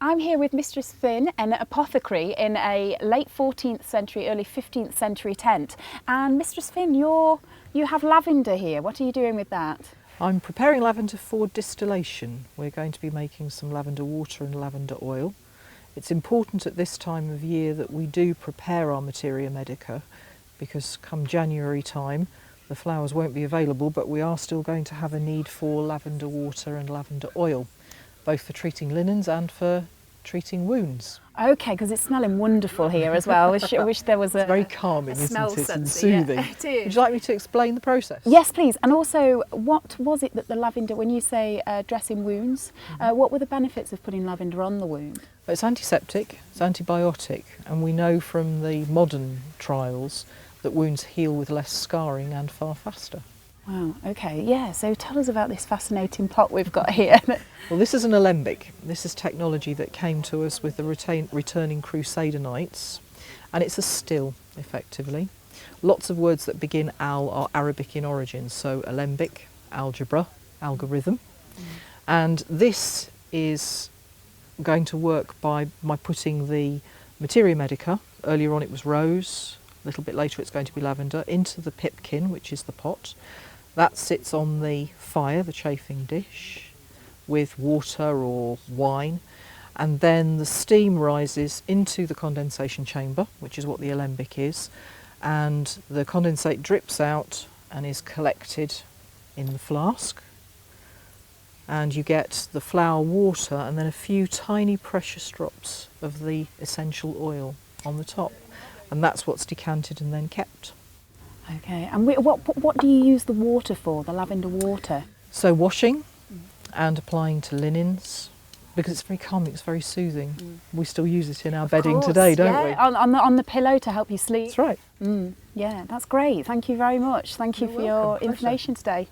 I'm here with Mistress Finn, an apothecary in a late 14th century, early 15th century tent. And Mistress Finn, you have lavender here. What are you doing with that? I'm preparing lavender for distillation. We're going to be making some lavender water and lavender oil. It's important at this time of year that we do prepare our materia medica, because come January time the flowers won't be available, but we are still going to have a need for lavender water and lavender oil, both for treating linens and for treating wounds. Okay, because it's smelling wonderful here as well. I wish there was It's very calming, isn't smell it, and sunsy, soothing. yeah, it is. Would you like me to explain the process? Yes, please. And also, what was it that the lavender, when you say dressing wounds, what were the benefits of putting lavender on the wound? It's antiseptic, it's antibiotic, and we know from the modern trials that wounds heal with less scarring and far faster. Wow, okay, yeah, so tell us about this fascinating pot we've got here. Well, this is an Alembic. This is technology that came to us with the returning Crusader Knights, and it's a still, effectively. Lots of words that begin al are Arabic in origin, so Alembic, algebra, algorithm, and this is going to work by putting the materia medica, earlier on it was rose, a little bit later it's going to be lavender, into the pipkin, which is the pot. That sits on the fire, the chafing dish, with water or wine, and then the steam rises into the condensation chamber, which is what the Alembic is, and the condensate drips out and is collected in the flask, and you get the flower water and then a few tiny precious drops of the essential oil on the top, and that's what's decanted and then kept. Okay, and what do you use the water for, the lavender water? So washing and applying to linens, because it's very calming, it's very soothing. We still use it in our bedding today, don't we? On the pillow to help you sleep. That's right. Yeah, that's great. Thank you very much. Thank you for your information today.